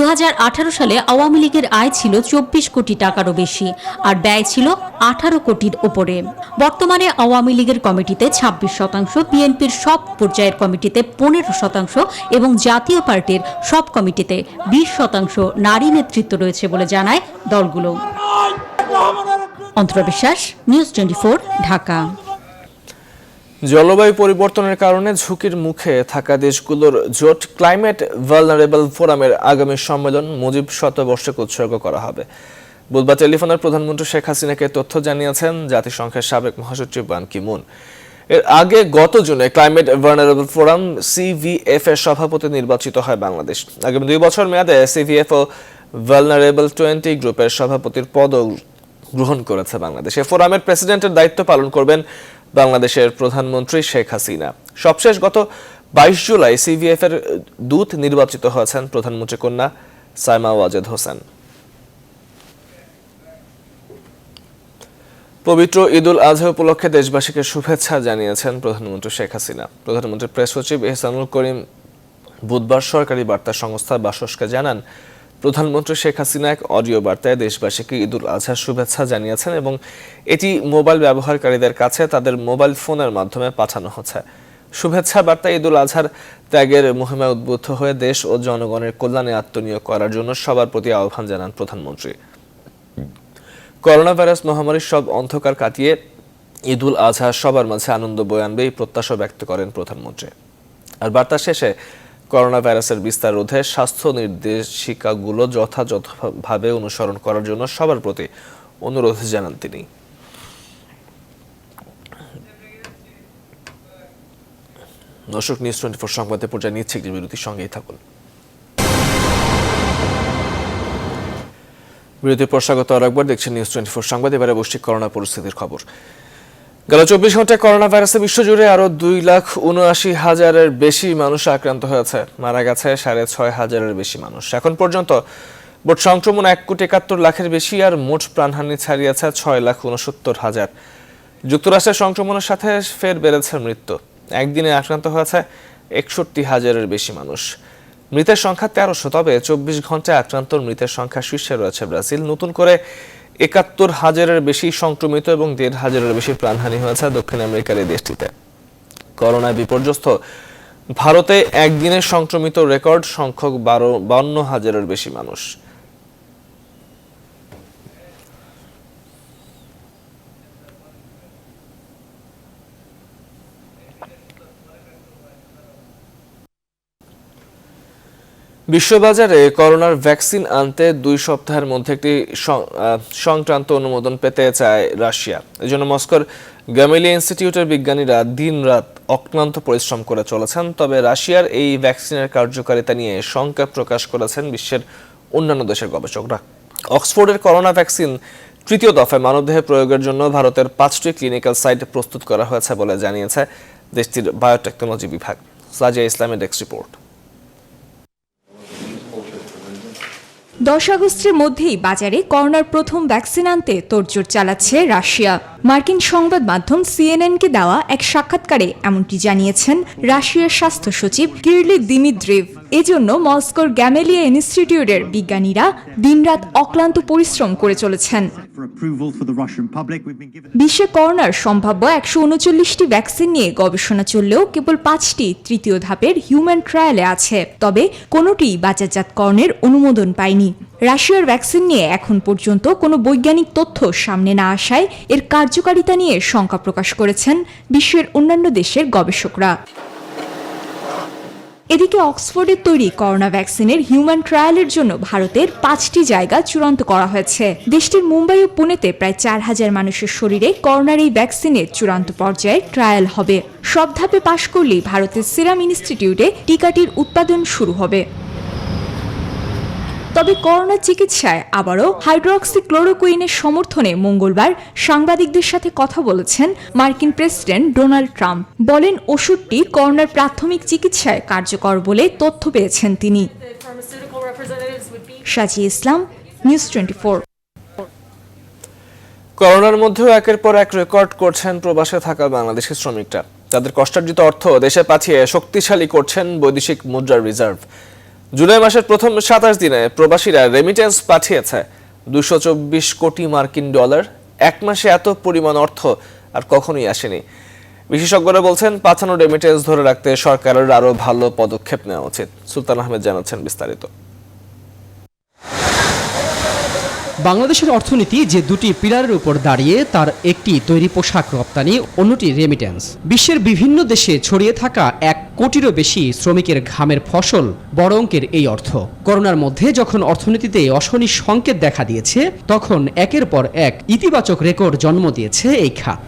C: 2018 সালে আওয়ামী লীগের আয় ছিল 24 কোটি টাকারও বেশি আর ব্যয় ছিল 18 কোটির উপরে। বর্তমানে আওয়ামী লীগের কমিটিতে 26%, বিএনপির সব পর্যায়ের কমিটিতে 15% এবং জাতীয় পার্টির সব কমিটিতে 20% নারী নেতৃত্ব রয়েছে বলে জানায় দলগুলো। অন্তরা বিশ্বাস, নিউজ 24, ঢাকা।
B: জলবায়ু পরিবর্তনের কারণে ঝুঁকির মুখে থাকা দেশগুলোর জোট ক্লাইমেট ভালনারেবল ফোরামের আগামী সম্মেলন মুজিব শতবর্ষকে উৎসর্গ করা হবে। বুধবার টেলিফোনের প্রধানমন্ত্রী শেখ হাসিনাকে তথ্য জানিয়েছেন জাতিসংঘের সাবেক মহাসচিব বান কি মুন। এর আগে গত জুনে ক্লাইমেট ভালনারেবল ফোরাম সিভিএফ এর সভাপতি নির্বাচিত হয় বাংলাদেশ। আগামী 2 বছর মেয়াদে সিভিএফ ও ভালনারেবল 20 গ্রুপের সভাপতির পদও গ্রহণ করেছে বাংলাদেশ। এই ফোরামের প্রেসিডেন্টের দায়িত্ব পালন করবেন বাংলাদেশের প্রধানমন্ত্রী শেখ হাসিনা। সবশেষ গত 22 জুলাই সিভিএফ এর দূত নির্বাচিত হয়েছেন প্রধানমন্ত্রী কন্যা সাইমা ওয়াজেদ হোসেন। পবিত্র ঈদুল আজহা উপলক্ষে দেশবাসীকে শুভেচ্ছা জানিয়েছেন প্রধানমন্ত্রী শেখ হাসিনা। প্রধানমন্ত্রীর প্রেস সচিব এহসানুল করিম বুধবার সরকারি বার্তা সংস্থা বাসসকে জানান, প্রধানমন্ত্রী শেখ হাসিনা এক অডিও বার্তায় দেশবাসীকে ঈদুল আজহার শুভেচ্ছা জানিয়েছেন এবং এটি মোবাইল ব্যবহারকারীদের কাছে তাদের মোবাইল ফোনের মাধ্যমে পাঠানো হচ্ছে। শুভেচ্ছা বার্তায় ঈদুল আজহার ত্যাগের মহিমায় উদ্বুদ্ধ হয়ে দেশ ও জনগণের কল্যাণে আত্মনিয়োগ করার জন্য সবার প্রতি আহ্বান জানান প্রধানমন্ত্রী। করোনা ভাইরাস মহামারীর সব অন্ধকার কাটিয়ে ঈদুল আজহা সবার মাঝে আনন্দ বয়ে আনবে এই প্রত্যাশা ব্যক্ত করেন প্রধানমন্ত্রী। আর বার্তা শেষে করোনা ভাইরাসের বিস্তার রোধে স্বাস্থ্য নির্দেশিকাগুলো যথাযথভাবে অনুসরণ করার জন্য সবার প্রতি অনুরোধ জানান তিনি। দর্শক, নিউজ 24 সংবাদে পর্যায়ে নিচ্ছে একটি বিরতির সঙ্গেই থাকুন। বিরতির পর স্বাগত আর একবার দেখছেন নিউজ 24 সংবাদ। এবারে বৈশ্বিক করোনা পরিস্থিতির খবর। গেল 24 ঘন্টায় করোনা ভাইরাসে বিশ্বজুড়ে আরো 2,79,000-এর বেশি মানুষ আক্রান্ত হয়েছে। মারা গেছে 6,500-এর বেশি মানুষ। এখন পর্যন্ত মোট সংক্রমণ 1,71,00,000-এর বেশি আর মোট প্রাণহানি ছাড়িয়েছে 6,69,000। যুক্তরাষ্ট্রের সংক্রমণের সাথে ফের বেড়েছে মৃত্যু। একদিনে আক্রান্ত হয়েছে 61,000-এর বেশি মানুষ। মৃতের সংখ্যা 1300, তবে 24 ঘন্টায় আক্রান্ত মৃতের সংখ্যা শীর্ষে রয়েছে ব্রাজিল। নতুন করে 71,000-এর বেশি সংক্রমিত এবং 1,500-এর বেশি প্রাণহানি হয়েছে দক্ষিণ আমেরিকার এই দেশটিতে। করোনায় বিপর্যস্ত ভারতে একদিনে সংক্রমিত রেকর্ড সংখ্যক 52,000-এর বেশি মানুষ। বিশ্ববাজারে করোনার ভ্যাকসিন আনতে 2 সপ্তাহের মধ্যে একটি সংক্রান্ত অনুমোদন পেতে চায় রাশিয়া। এজন্য মস্কোর গ্যামেলিয়া ইনস্টিটিউটের বিজ্ঞানীরা দিনরাত অক্লান্ত পরিশ্রম করে চলেছেন। তবে রাশিয়ার এই ভ্যাকসিনের কার্যকারিতা নিয়ে শঙ্কা প্রকাশ করেছেন বিশ্বের অন্যান্য দেশের গবেষকরা। অক্সফোর্ডের করোনা ভ্যাকসিন তৃতীয় দফায় মানবদেহে প্রয়োগের জন্য ভারতের 5টি ক্লিনিক্যাল সাইট প্রস্তুত করা হয়েছে বলে জানিয়েছে দেশটির বায়োটেকনোলজি বিভাগ। সাজিয়া ইসলামের ডেস্ক রিপোর্ট।
C: 10 আগস্টের মধ্যেই বাজারে করোনার প্রথম ভ্যাকসিন আনতে তোড়জোড় চালাচ্ছে রাশিয়া। মার্কিন সংবাদ মাধ্যম সিএনএনকে দেওয়া এক সাক্ষাৎকারে এমনটি জানিয়েছেন রাশিয়ার স্বাস্থ্য সচিব কিরিল দিমিত্রিভ। এজন্য মস্কোর গ্যামেলিয়া ইনস্টিটিউটের বিজ্ঞানীরা দিনরাত অক্লান্ত পরিশ্রম করে চলেছেন। বিশ্বে করোনার সম্ভাব্য 139টি ভ্যাকসিন নিয়ে গবেষণা চললেও কেবল 5টি তৃতীয় ধাপের হিউম্যান ট্রায়ালে আছে, তবে কোনোটিই বাজারজাতকরণের অনুমোদন পায়নি। রাশিয়ার ভ্যাকসিন নিয়ে এখন পর্যন্ত কোনো বৈজ্ঞানিক তথ্য সামনে না আসায় এর কার্যকারিতা নিয়ে শঙ্কা প্রকাশ করেছেন বিশ্বের অন্যান্য দেশের গবেষকরা। এদিকে অক্সফোর্ডের তৈরি করোনা ভ্যাকসিনের হিউম্যান ট্রায়ালের জন্য ভারতের 5টি জায়গা চূড়ান্ত করা হয়েছে। দেশটির মুম্বাই ও পুনেতে প্রায় 4,000 মানুষের শরীরে করোনার এই ভ্যাকসিনের চূড়ান্ত পর্যায়ে ট্রায়াল হবে। সব ধাপে পাশ করলেই ভারতের সিরাম ইনস্টিটিউটে টিকাটির উৎপাদন শুরু হবে। তবে করোনা চিকিৎসায় আবারও হাইড্রোক্সিক্লোরোকুইনের সমর্থনে মঙ্গলবার সাংবাদিকদের সাথে কথা বলেছেন মার্কিন প্রেসিডেন্ট ডোনাল্ড ট্রাম্প। বলেন ওষুধটি করোনার প্রাথমিক চিকিৎসায় কার্যকর বলে তথ্য পেয়েছেন তিনি। সাজিয়া ইসলাম, নিউজ 24।
B: করোনার মধ্যেও একের পর এক রেকর্ড করছেন প্রবাসে থাকা বাংলাদেশি শ্রমিকরা। তাদের কষ্টার্জিত অর্থ দেশে পাঠিয়ে শক্তিশালী করছেন বৈদেশিক মুদ্রার রিজার্ভ। জুলাই মাসের প্রথম 27 দিনে প্রবাসীরা রেমিটেন্স পাঠিয়েছে 224 কোটি মার্কিন ডলার। এক মাসে এত পরিমাণ অর্থ আর কখনোই আসেনি। বিশেষজ্ঞরা বলছেন পাঠানো রেমিটেন্স ধরে রাখতে সরকারের আরও ভালো পদক্ষেপ নেওয়া উচিত। সুলতান আহমেদ জানাচ্ছেন বিস্তারিত।
G: বাংলাদেশের অর্থনীতি যে দুটি পিলারের উপর দাঁড়িয়ে, তার একটি তৈরি পোশাক রপ্তানি, অন্যটি রেমিটেন্স। বিশ্বের বিভিন্ন দেশে ছড়িয়ে থাকা 1 কোটিরও বেশি শ্রমিকের ঘামের ফসল বড় অঙ্কের এই অর্থ। করোনার মধ্যে যখন অর্থনীতিতে অশনি সংকেত দেখা দিয়েছে, তখন একের পর এক ইতিবাচক রেকর্ড জন্ম দিয়েছে এই খাত।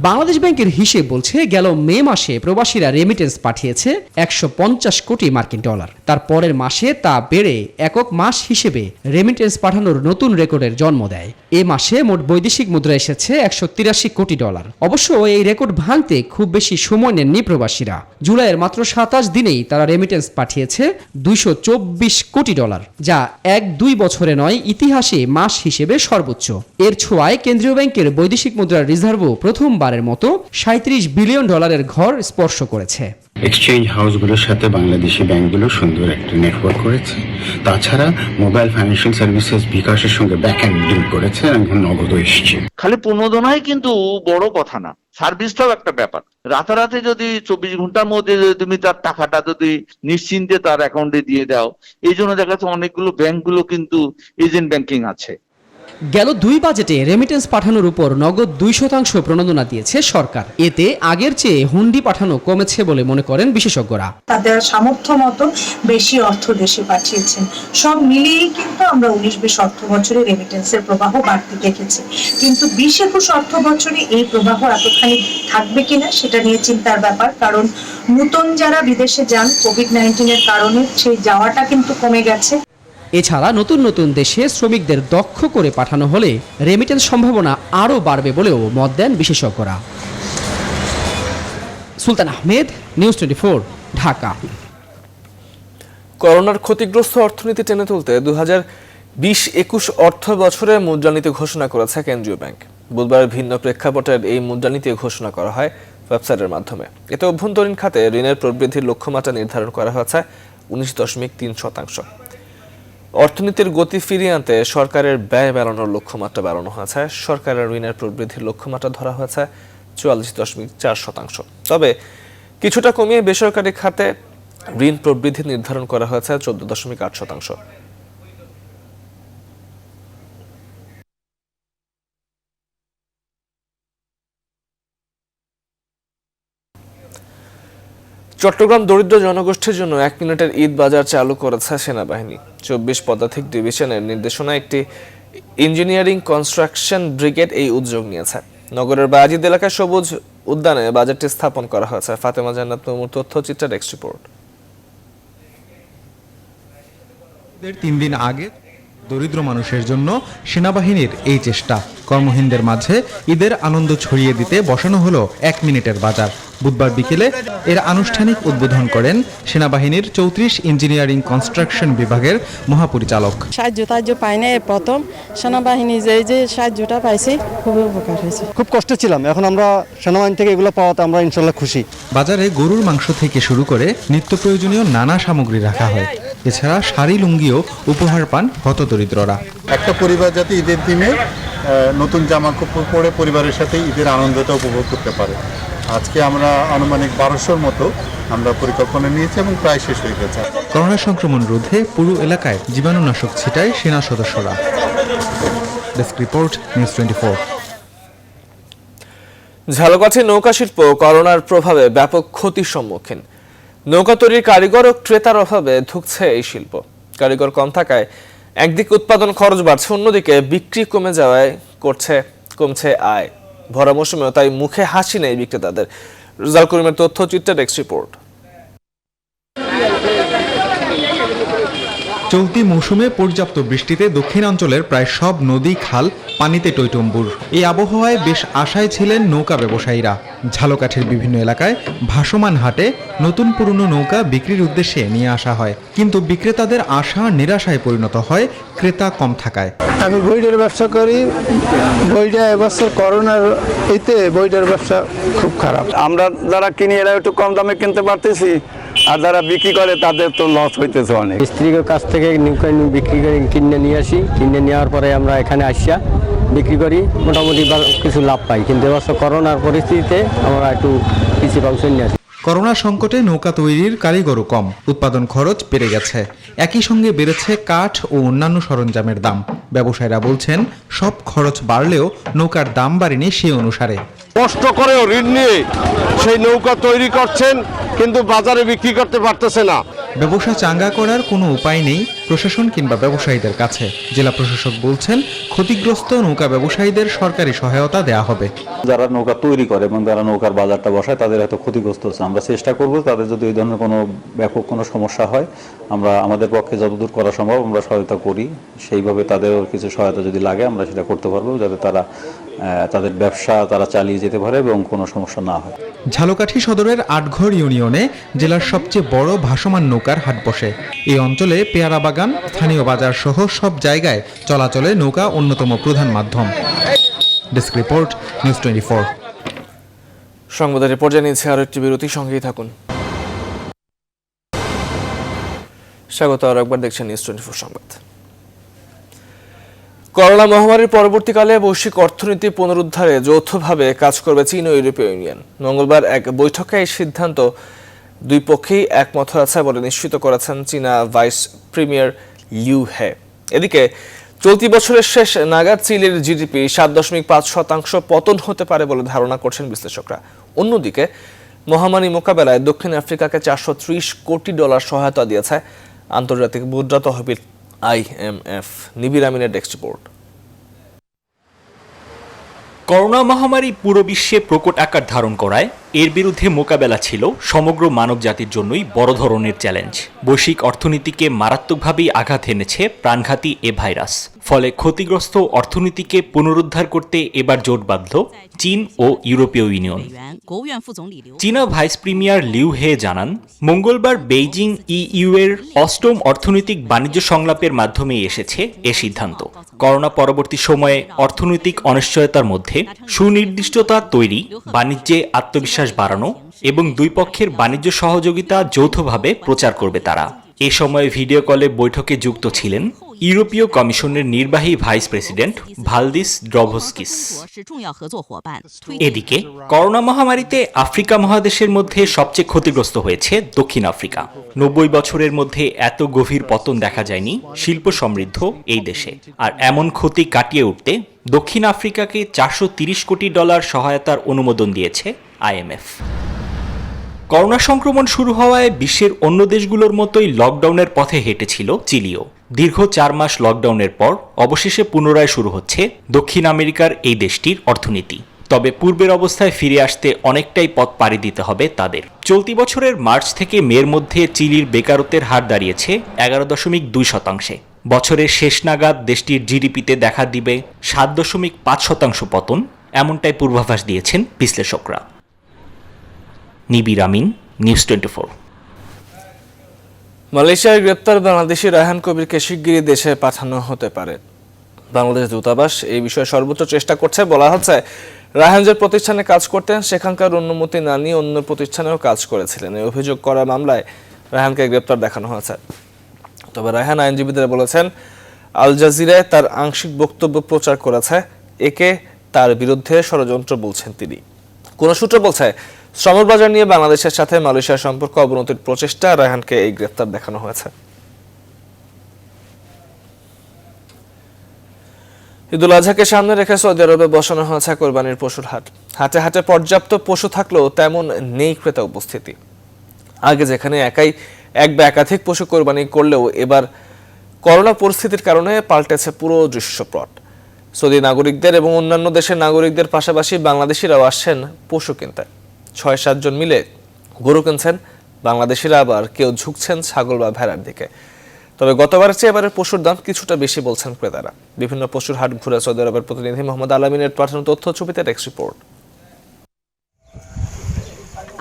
G: বাংলাদেশ ব্যাংকের হিসেব বলছে গেল মে মাসে প্রবাসীরা রেমিটেন্স পাঠিয়েছে 150 কোটি মার্কিন ডলার। তার পরের মাসে তা বেড়ে একক মাস হিসেবে রেমিটেন্স পাঠানোর নতুন রেকর্ডের জন্ম দেয়। এ মাসে মোট বৈদেশিক মুদ্রা এসেছে 183 কোটি ডলার। অবশ্য এই রেকর্ড ভাঙতে খুব বেশি সময় নেননি প্রবাসীরা। জুলাইয়ের মাত্র 27 দিনেই তারা রেমিটেন্স পাঠিয়েছে 224 কোটি ডলার, যা 1-2 বছরে নয়, ইতিহাসে মাস হিসেবে সর্বোচ্চ। এর ছোঁয়ায় কেন্দ্রীয় ব্যাংকের বৈদেশিক মুদ্রার রিজার্ভও প্রথমবার মতো 37 বিলিয়ন ডলারের ঘর স্পর্শ করেছে।
R: এক্সচেঞ্জ হাউসগুলোর সাথে বাংলাদেশি ব্যাংকগুলো সুন্দর একটা নেটওয়ার্ক করেছে। তাছাড়া মোবাইল ফাইন্যান্সিয়াল সার্ভিসেস বিকাশের সঙ্গে ব্যাক এন্ড ডিল করেছে, এখন নগদও এসছে।
S: খালি প্রণোদনাই কিন্তু বড় কথা না, সার্ভিসটাও একটা ব্যাপার। রাতারাতি যদি 24 ঘন্টার মধ্যে তুমি তার টাকাটা যদি নিশ্চিন্তে তার অ্যাকাউন্টে দিয়ে দাও, এই জন্য দেখা যাচ্ছে অনেকগুলো ব্যাংকগুলো কিন্তু এজেন্ট ব্যাংকিং আছে।
G: গেল 2 বাজেটে রেমিটেন্স পাঠানোর উপর নগদ 2% প্রণোদনা দিয়েছে সরকার। এতে আগের চেয়ে হুন্ডি পাঠানো কমেছে বলে মনে করেন বিশেষজ্ঞরা।
T: তাদের সামর্থ্য মতো বেশি অর্থ দেশে পাঠিয়েছেন। সব মিলিয়েই কিন্তু আমরা 19-20 অর্থ বছরে রেমিটেন্সের প্রবাহ বাড়তে দেখেছি, কিন্তু 20-21 অর্থ বছরে এই প্রবাহ এতখানি থাকবে কিনা সেটা নিয়ে চিন্তার ব্যাপার। কারণ নতুন যারা বিদেশে যান কোভিড-19 এর কারণে সেই যাওয়াটা কিন্তু কমে গেছে।
G: এছাড়া নতুন নতুন দেশে শ্রমিকদের দক্ষ করে পাঠানো হলে রেমিটেন্স সম্ভাবনা আরও বাড়বে বলেও মত দেন বিশেষজ্ঞরা। সুলতান আহমেদ, নিউজ 24, ঢাকা।
B: করোনার ক্ষতিগ্রস্ত অর্থনীতি টেনে তুলতে 2020-21 অর্থ বছরে মুদ্রানীতি ঘোষণা করেছে কেন্দ্রীয় ব্যাংক। বুধবার ভিন্ন প্রেক্ষাপটের এই মুদ্রানীতি ঘোষণা করা হয় ওয়েবসাইটের মাধ্যমে। এতে অভ্যন্তরীণ খাতে ঋণের প্রবৃদ্ধির লক্ষ্যমাত্রা নির্ধারণ করা হয়েছে 19.3%। অর্থনীতির গতি ফিরিয়ে আনতে সরকারের ব্যয় বাড়ানোর লক্ষ্যমাত্রা বাড়ানো হয়েছে। সরকারের ঋণের প্রবৃদ্ধির লক্ষ্যমাত্রা ধরা হয়েছে 44.4%। তবে কিছুটা কমিয়ে বেসরকারি খাতে ঋণ প্রবৃদ্ধি নির্ধারণ করা হয়েছে 14.8%। চট্টগ্রাম দরিদ্র জনগোষ্ঠীর জন্য 1 মিনিটের ঈদ বাজার চালু করেছে সেনাবাহিনী। 24 পদাতিক ডিভিশনের নির্দেশনায় একটি ইঞ্জিনিয়ারিং কনস্ট্রাকশন ব্রিগেড এই উদ্যোগ নিয়েছে। নগরের বাজিদ এলাকায় সবুজ উদ্যানে বাজারটি স্থাপন করা হয়েছে। ফাতেমা জান্নাত নূর তথ্যচিত্রের ডেস্ক রিপোর্ট।
G: 3 দিন আগে দরিদ্র মানুষের জন্য সেনাবাহিনীর এই চেষ্টা। কর্মহীনদের মাঝে ঈদের আনন্দ ছড়িয়ে দিতে বসানো হলো 1 মিনিটের বাজার। বুধবার বিকেলে এর আনুষ্ঠানিক উদ্বোধন করেন সেনাবাহিনীর 34 ইঞ্জিনিয়ারিং কনস্ট্রাকশন বিভাগের মহাপরিচালক।
L: সাহায্য পাই না, প্রথম সেনাবাহিনী যে সাহায্যটা পাইছি খুবই উপকার হয়েছে।
H: খুব কষ্টে ছিলাম, এখন আমরা সেনাবাহিনী থেকে এগুলো পাওয়াতে আমরা ইনশাল্লাহ খুশি।
G: বাজারে গরুর মাংস থেকে শুরু করে নিত্য প্রয়োজনীয় নানা সামগ্রী রাখা হয়। এছাড়া শাড়ি লুঙ্গিও উপহার পান হতদরিদ্ররা।
J: একটা পরিবার যাতে ঈদের দিনে নতুন জামা কাপড় পরে পরিবারের সাথে ঈদের আনন্দটা উপভোগ করতে পারে। আজকে আমরা আনুমানিক 1200-র মতো আমরা পরিকল্পনা নিয়েছি এবং প্রায় শেষ হয়ে গেছে।
G: করোনা সংক্রমণ রোধে পুরো এলাকায় জীবাণুনাশক ছিটায় সেনা সদস্যরা। Desk report, news 24।
B: ঝালকাঠি নৌকা শিল্প করোনার প্রভাবে ব্যাপক ক্ষতির সম্মুখীন। নৌকা তৈরির কারিগর ও ক্রেতার অভাবে ধুঁকছে এই শিল্প। কারিগর কম থাকায় একদিকে উৎপাদন খরচ বাড়ছে, অন্যদিকে বিক্রি কমে যাওয়ায় কমছে আয়। ভরা মৌসুমেও তাই মুখে হাসি নেই বিক্রেতাদের। রেজাল করিমের তথ্যচিত্রের ডেস্ক রিপোর্ট।
G: চলতি মৌসুমে পর্যাপ্ত বৃষ্টিতে দক্ষিণাঞ্চলের প্রায় সব নদী খাল পানিতে টইটম্বুর। এই আবহাওয়ায় বেশ আশায় ছিলেন নৌকা ব্যবসায়ীরা। ঝালকাঠির বিভিন্ন এলাকায় ভাসমান হাটে নতুন পুরনো নৌকা বিক্রির উদ্দেশ্যে নিয়ে আসা হয়, কিন্তু বিক্রেতাদের আশা নিরাশায় পরিণত হয় ক্রেতা কম থাকায়।
H: আমি বইটার ব্যবসা করি, বইটা এবছর করোনার এতে বইটার ব্যবসা খুব খারাপ। আমরা যারা কিনি এরা একটু কম দামে কিনতে পারতেছি, আর যারা বিক্রি করে তাদের তো লস হইতেছে অনেক।
U: স্ত্রীর কাছ থেকে নৌকা বিক্রি করে কিনে নিয়ে আসি, কিনে নেওয়ার পরে আমরা এখানে আসিয়া বিক্রি করি, মোটামুটি কিছু লাভ পাই। কিন্তু এবছর করোনার পরিস্থিতিতে আমরা একটু পিছিয়ে অংশ নিয়ে আসি।
G: করোনা সংকটে নৌকা তৈরির কারিগরও কম, উৎপাদন খরচ বেড়ে গেছে। একই সঙ্গে বেড়েছে কাঠ ও অন্যান্য সরঞ্জামের দাম। ব্যবসায়ীরা বলছেন সব খরচ বাড়লেও নৌকার দাম বাড়েনি সে অনুসারে।
F: কষ্ট করেও ঋণ নিয়ে সেই নৌকা তৈরি করছেন, কিন্তু বাজারে বিক্রি করতে পারতেছে না।
G: ব্যবসা চাঙ্গা করার কোনো উপায় নেই প্রশাসন কিংবা ব্যবসায়ীদের কাছে। জেলা প্রশাসক বলছেন ক্ষতিগ্রস্ত নৌকা ব্যবসায়ীদের সরকারি সহায়তা দেওয়া হবে।
I: যারা নৌকা তৈরি করে এবং যারা নৌকার বাজারটা বসায় তাদের হয়তো ক্ষতিগ্রস্ত হচ্ছে। আমরা চেষ্টা করব তাদের যদি এই ধরনের কোনো ব্যাপক কোনো সমস্যা হয়, আমরা আমাদের পক্ষে যতদূর করা সম্ভব আমরা সহায়তা করি। সেইভাবে তাদের কিছু সহায়তা যদি লাগে আমরা সেটা করতে পারবো, যাতে তারা তাদের ব্যবসা তারা চালিয়ে যেতে পারে এবং কোনো সমস্যা না হয়।
G: ঝালকাঠি সদরের আটঘর ইউনিয়নে জেলার সবচেয়ে বড় ভাসমান নৌকার হাট বসে। এই অঞ্চলে পেয়ারা বাগান, স্থানীয় বাজার সহ সব জায়গায় চলাচলে নৌকা অন্যতম প্রধান মাধ্যম। Desk report, news 24।
B: সংবাদের পর্যায়ে নিচ্ছে আরো একটি বিরতি, সঙ্গেই থাকুন। স্বাগত আরো একবার, দেখছেন নিউজ 24 সংবাদ। করোনা মহামারীর পরবর্তীকালে বৈশ্বিক অর্থনীতি পুনরুদ্ধারে যৌথভাবে কাজ করবে চীন ও ইউরোপীয় ইউনিয়ন। মঙ্গলবার এক বৈঠকে এই সিদ্ধান্ত দুই পক্ষেই একমত হয়েছে বলে নিশ্চিত করেছেন চীনা ভাইস প্রিমিয়ার লিউ হে। এদিকে চলতি বছরের শেষ নাগাদ চীনের জিডিপি 7.5% পতন হতে পারে বলে ধারণা করছেন বিশ্লেষকরা। অন্যদিকে মহামারী মোকাবেলায় দক্ষিণ আফ্রিকাকে $430 কোটি সহায়তা দিয়েছে আন্তর্জাতিক মুদ্রা তহবিল IMF। নিবির আমিনের ডেস্ক রিপোর্ট।
V: করোনা মহামারী পুরো বিশ্বে প্রকট আকার ধারণ করায় এর বিরুদ্ধে মোকাবেলা ছিল সমগ্র মানব জাতির জন্যই বড় ধরনের চ্যালেঞ্জ। বৈশ্বিক অর্থনীতিকে মারাত্মকভাবেই আঘাত এনেছে প্রাণঘাতী এ ভাইরাস। ফলে ক্ষতিগ্রস্ত অর্থনীতিকে পুনরুদ্ধার করতে এবার জোট বাঁধল চীন ও ইউরোপীয় ইউনিয়ন। চীনা ভাইস প্রিমিয়ার লিউ হে জানান, মঙ্গলবার বেইজিং EU এর 8ম অর্থনৈতিক বাণিজ্য সংলাপের মাধ্যমেই এসেছে এ সিদ্ধান্ত। করোনা পরবর্তী সময়ে অর্থনৈতিক অনিশ্চয়তার মধ্যে সুনির্দিষ্টতা তৈরি, বাণিজ্যে আত্মবিশ্বাস আত্মবিশ্বাস বাড়ানো এবং দুই পক্ষের বাণিজ্য সহযোগিতা যৌথভাবে প্রচার করবে তারা। এ সময় ভিডিও কলে বৈঠকে যুক্ত ছিলেন ইউরোপীয় কমিশনের নির্বাহী ভাইস প্রেসিডেন্ট ভালদিস ড্রবস্কিস। এদিকে করোনা মহামারীতে আফ্রিকা মহাদেশের মধ্যে সবচেয়ে ক্ষতিগ্রস্ত হয়েছে দক্ষিণ আফ্রিকা। 90 বছরের মধ্যে এত গভীর পতন দেখা যায়নি শিল্প সমৃদ্ধ এই দেশে। আর এমন ক্ষতি কাটিয়ে উঠতে দক্ষিণ আফ্রিকাকে $430 কোটি সহায়তার অনুমোদন দিয়েছে IMF। করোনা সংক্রমণ শুরু হওয়ায় বিশ্বের অন্য দেশগুলোর মতোই লকডাউনের পথে হেঁটেছিল চিলিও। দীর্ঘ 4 মাস লকডাউনের পর অবশেষে পুনরায় শুরু হচ্ছে দক্ষিণ আমেরিকার এই দেশটির অর্থনীতি। তবে পূর্বের অবস্থায় ফিরে আসতে অনেকটাই পথ পাড়ি দিতে হবে তাদের। চলতি বছরের মার্চ থেকে মের মধ্যে চিলির বেকারত্বের হার দাঁড়িয়েছে 11.2%। বছরের শেষ নাগাদ দেশটির জিডিপিতে দেখা দিবে 7.5% পতন, এমনটাই পূর্বাভাস দিয়েছেন বিশ্লেষকরা। নিবির আমিন, নিউজ 24।
B: মালয়েশিয়ার গ্রেপ্তার বাংলাদেশি রায়হান কবিরকে শিগগিরই দেশে পাঠানো হতে পারে। বাংলাদেশ দূতাবাস এই বিষয়ে সর্বোচ্চ চেষ্টা করছে। বলা হচ্ছে, রায়হান যে প্রতিষ্ঠানে কাজ করতেন সেখানকার অনুমতি না নিয়ে অন্য প্রতিষ্ঠানেও কাজ করেছিলেন। এই অভিযোগ করা মামলায় রায়হানকে গ্রেপ্তার দেখানো হয়েছে। তবে রায়হান আইনজীবীদের বলেছেন, আল জাজিরায় তার আংশিক বক্তব্য প্রচার করেছে, একে তার বিরুদ্ধে ষড়যন্ত্র বলছেন তিনি। কোন সূত্র বলছে, শ্রমের বাজার নিয়ে বাংলাদেশের সাথে মালয়েশিয়ার সম্পর্ক অবনতির প্রচেষ্টা রায়হানকে এই গ্রেপ্তার দেখানো হয়েছে। ঈদুল আজহাকে সামনে রেখে সৌদি আরবে বসানো হয়েছে কোরবানির পশুর হাট। হাটে হাটে পর্যাপ্ত পশু থাকলেও তেমন নেই ক্রেতা উপস্থিতি। আগে যেখানে এক বা একাধিক পশু কোরবানি করলেও এবার করোনা পরিস্থিতির কারণে পাল্টেছে পুরো দৃশ্যপট। সৌদি নাগরিকদের এবং অন্যান্য দেশের নাগরিকদের পাশাপাশি বাংলাদেশিরাও আসছেন পশু কিনতে। 6-7 জন মিলে গরু কিনছেন বাংলাদেশিরা, আবার কেউ ঝুঁকছেন ছাগল বা ভেড়ার দিকে। তবে গতবারের চেয়ে এবারের পশুর দাম কিছুটা বেশি বলছেন ক্রেতারা। বিভিন্ন পশুর হাট ঘুরে সৌদি আরবের প্রতিনিধি মোহাম্মদ আলামিনের পাঠানো তথ্য ছবিতে ডেস্ক রিপোর্ট।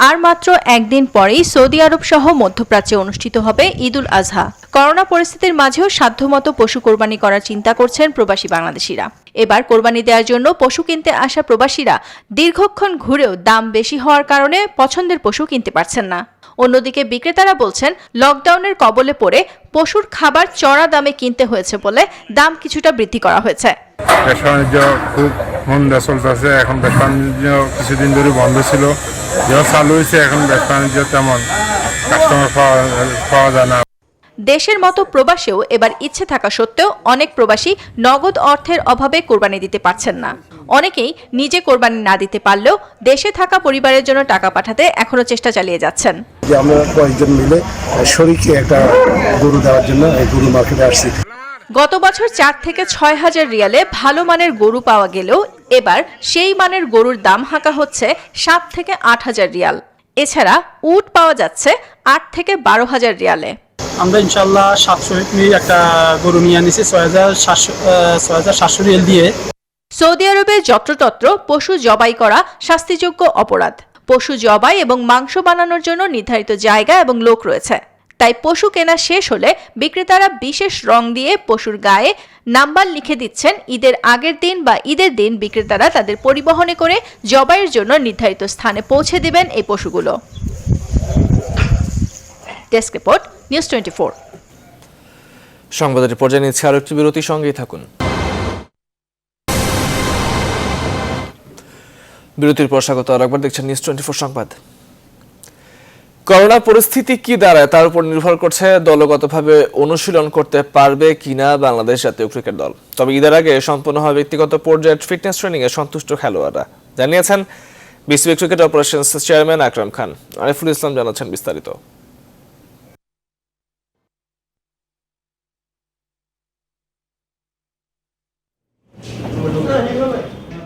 K: আর মাত্র একদিন পরেই সৌদি আরব সহ মধ্যপ্রাচ্যে অনুষ্ঠিত হবে ঈদুল আজহা। করোনা পরিস্থিতির মাঝেও সাধ্যমতো পশু কোরবানি করার চিন্তা করছেন প্রবাসী বাংলাদেশিরা। এবার কোরবানি দেওয়ার জন্য পশু কিনতে আসা প্রবাসীরা দীর্ঘক্ষণ ঘুরেও দাম বেশি হওয়ার কারণে পছন্দের পশু কিনতে পারছেন না। অন্যদিকে বিক্রেতারা বলছেন, লকডাউনের কবলে পড়ে পশুর খাবার চড়া দামে কিনতে হয়েছে বলে দাম কিছুটা বৃদ্ধি করা হয়েছে।
A: ব্যবসা বাণিজ্য খুব মন্দা চলতেছে। এখন ব্যবসা বাণিজ্য কিছুদিন ধরে বন্ধ ছিল, যখন চালু হয়েছে এখন ব্যবসা বাণিজ্য তেমন কাস্টমার পাওয়া যায় না।
K: দেশের মতো প্রবাসেও এবার ইচ্ছে থাকা সত্ত্বেও অনেক প্রবাসী নগদ অর্থের অভাবে কোরবানি দিতে পারছেন না। অনেকেই নিজে কোরবানি না দিতে পারলেও দেশে থাকা পরিবারের জন্য টাকা পাঠাতে এখনো চেষ্টা চালিয়ে যাচ্ছেন।
D: আমরা কয়েকজন মিলে শরীকে একটা গরু দেওয়ার জন্য এই গরু মার্কেটে আসছি।
K: গত বছর 4 থেকে 6 হাজার রিয়ালে ভালো মানের গরু পাওয়া গেলেও এবার সেই মানের গরুর দাম হাঁকা হচ্ছে 7 থেকে 8 হাজার রিয়াল। এছাড়া উট পাওয়া যাচ্ছে 8 থেকে 12 হাজার রিয়ালে।
W: আমরা ইনশাল্লাহ 700 একটা গরু নিয়ে আনিছি 6,700 রিয়াল দিয়ে।
K: সৌদি আরবে যত্রতত্র পশু জবাই করা শাস্তিযোগ্য অপরাধ। পশু জবাই এবং মাংস বানানোর জন্য নির্ধারিত জায়গা এবং লোক রয়েছে। তাই পশু কেনা শেষ হলে বিক্রেতারা বিশেষ রং দিয়ে পশুর গায়ে নাম্বার লিখে দিচ্ছেন। ঈদের আগের দিন বা ঈদের দিন বিক্রেতারা তাদের পরিবহনে করে জবাইয়ের জন্য নির্ধারিত স্থানে পৌঁছে দিবেন এই পশুগুলো। Desk report, news 24।
B: সংবাদের পর্যায়ে নিচ্ছে আরো একটি বিরতি, সঙ্গেই থাকুন। বিরতির পর স্বাগত আরেকবার দেখছেন নিউজ 24 সংবাদ। করোনা পরিস্থিতি কি দাঁড়ায় তার উপর নির্ভর করছে দলগতভাবে অনুশীলন করতে পারবে কিনা বাংলাদেশ জাতীয় ক্রিকেট দল। তবে ঈদের আগে সম্পন্ন হয় ব্যক্তিগত পর্যায়ে ফিটনেস ট্রেনিং এ সন্তুষ্ট খেলোয়াড়রা, জানিয়েছেন BCB cricket operations chairman Akram Khan. Ariful Islam জানাচ্ছেন বিস্তারিত।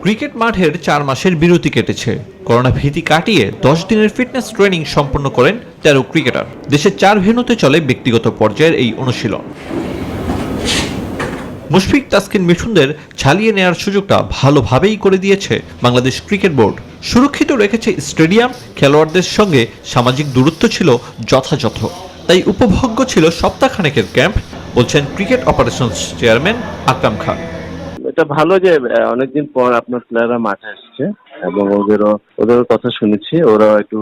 X: ক্রিকেট মাঠের 4 মাসের বিরতি কেটেছে। করোনা ভীতি কাটিয়ে 10 দিনের ফিটনেস ট্রেনিং সম্পন্ন করেন 13 ক্রিকেটার। দেশের 4 ভেন্যুতে চলে ব্যক্তিগত পর্যায়ের এই অনুশীলন। মুশফিক তাসকিন মিঠুনদের ছালিয়ে নেওয়ার সুযোগটা ভালোভাবেই করে দিয়েছে বাংলাদেশ ক্রিকেট বোর্ড। সুরক্ষিত রেখেছে স্টেডিয়াম, খেলোয়াড়দের সঙ্গে সামাজিক দূরত্ব ছিল যথাযথ। তাই উপভোগ্য ছিল সপ্তাহখানেকের ক্যাম্প, বলছেন cricket operations chairman Akram Khan.
E: এটা ভালো যে অনেকদিন পর আপনার প্লেয়াররা মাঠে আসছে এবং ওদেরও কথা শুনেছি, ওরা একটু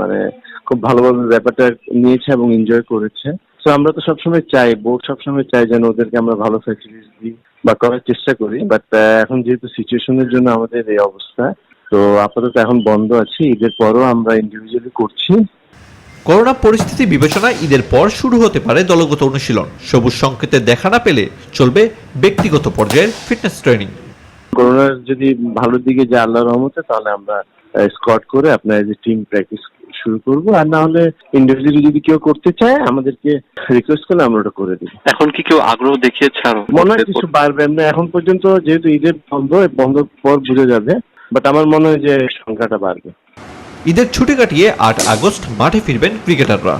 E: মানে খুব ভালোভাবে ব্যাপারটা নিয়েছে এবং এনজয় করেছে। তো আমরা তো সবসময় চাই, বোর্ড সবসময় চাই যেন ওদেরকে আমরা ভালো ফ্যাসিলিটিস দিই বা করার চেষ্টা করি, বাট এখন যেহেতু সিচুয়েশনের জন্য আমাদের এই অবস্থা, তো আপাতত এখন বন্ধ আছে। ঈদের পরও আমরা ইন্ডিভিজুয়ালি করছি।
X: করোনা পরিস্থিতি বিবেচনায় ঈদের পর শুরু হতে পারে দলগত অনুশীলন। সবুজ সংকেতে দেখা না পেলে চলবে ব্যক্তিগত পর্যায়ের ফিটনেস ট্রেনিং।
E: করোনার যদি ভালো দিকে যায় আল্লাহর রহমতে, তাহলে আমরা স্কোয়াড করে আপনার যে টিম প্র্যাকটিস শুরু করব, আর না হলে ইন্ডিভিজুয়ালি যদি কেউ করতে চায় আমাদেরকে রিকোয়েস্ট করলে আমরা ওটা করে দিই।
M: এখন কি কেউ আগ্রহ দেখিয়েছে? আরো
E: মনে হয় কিছু বাড়বে না এখন পর্যন্ত, যেহেতু ঈদের বন্ধ পর বুঝে যাবে, বাট আমার মনে হয় যে সংখ্যাটা বাড়বে।
X: ঈদের ছুটি কাটিয়ে ৮ আগস্ট মাঠে ফিরবেন ক্রিকেটাররা।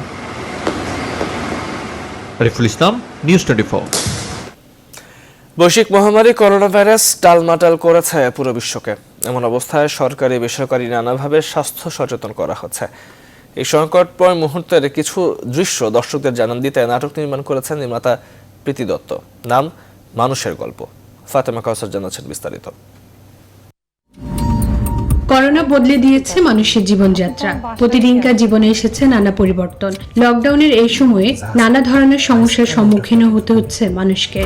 X: আরিফুল ইসলাম, নিউজ 24।
B: বৈশ্বিক মহামারী করোনা ভাইরাস টালমাটাল করেছে পুরো বিশ্বকে। এমন অবস্থায় সরকারি বেসরকারি নানাভাবে স্বাস্থ্য সচেতন করা হচ্ছে। এই সংকটময় মুহূর্তের কিছু দৃশ্য দর্শকদের জানান দিতে নাটক নির্মাণ করেছেন নির্মাতা প্রীতি দত্ত। নাম মানুষের গল্প। ফাতেমা কাউসার জানাচ্ছেন বিস্তারিত।
N: করোনা বদলে দিয়েছে মানুষের জীবনযাত্রা। প্রতিদিনকার জীবনে এসেছে নানা পরিবর্তন। লকডাউনের এই সময়ে নানা ধরনের সমস্যার সম্মুখীন হতে হচ্ছে মানুষকে।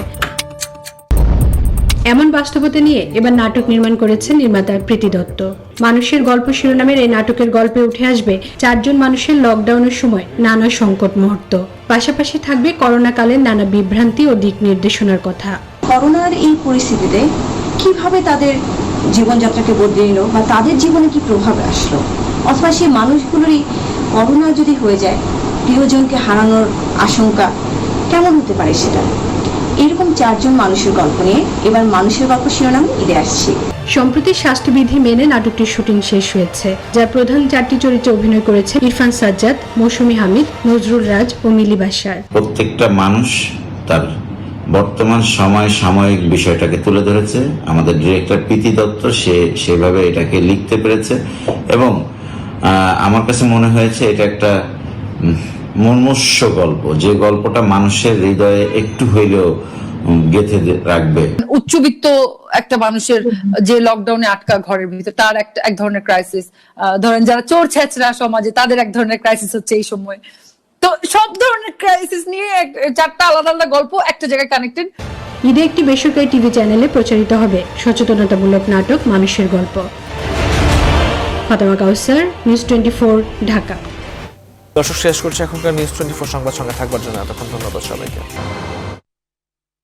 N: এমন বাস্তবতা নিয়ে এবার নাটক নির্মাণ করেছেন নির্মাতা প্রীতি দত্ত। মানুষের গল্প শিরোনামের এই নাটকের গল্পে উঠে আসবে 4 জন মানুষের লকডাউনের সময় নানা সংকট মুহূর্ত। পাশাপাশি থাকবে করোনাকালের নানা বিভ্রান্তি ও দিক নির্দেশনার কথা।
O: করোনার এই পরিস্থিতিতে কিভাবে তাদের জীবনযাত্রাকে বদলে নিল বা তাদের জীবনে কি প্রভাব আসলো, অথবা সেই মানুষগুলোরই করোনা যদি হয়ে যায় প্রিয়জনকে হারানোর আশঙ্কা কেমন হতে পারে সেটা, এরকম 4 জন মানুষের গল্প নিয়ে এবার মানুষের গল্প শিরোনামে ঈদে আসছি।
N: সম্প্রতি স্বাস্থ্যবিধি মেনে নাটকটির শুটিং শেষ হয়েছে, যার প্রধান 4টি চরিত্রে অভিনয় করেছে ইরফান সাজ্জাদ, মৌসুমী হামিদ, নজরুল রাজ ও মিলি বাশার।
Y: প্রত্যেকটা মানুষ তার বর্তমান সাময়িক বিষয়টাকে তুলে ধরেছে। আমাদের ডিরেক্টর প্রীতি দত্ত সেভাবে এটাকে লিখতে পেরেছে এবং আমার কাছে মনে হয়েছে এটা একটা মর্মস্য গল্প, যে গল্পটা মানুষের হৃদয়ে একটু হইলেও গেঁথে রাখবে।
Z: উচ্চবিত্ত একটা মানুষের যে লকডাউনে আটকা ঘরের ভিতরে, তার এক ধরনের ক্রাইসিস, ধরেন যারা চোর ছেচরা সমাজে তাদের এক ধরনের ক্রাইসিস হচ্ছে এই সময়। তো সব ধরনের ক্রাইসিস নিয়ে 4টা আলাদা আলাদা গল্প একটা জায়গায় কানেক্টেড।
N: ঈদে একটি বেসরকারি টিভি চ্যানেলে প্রচারিত হবে সচেতনতামূলক নাটক মানুষের গল্প। ফাতেমা কাউসার, নিউজ 24, ঢাকা।
B: দর্শক, শেষ করছে এখনকার নিউজ 24 সংবাদ। সঙ্গে থাকবার জন্য এতক্ষণ ধন্যবাদ সবাইকে।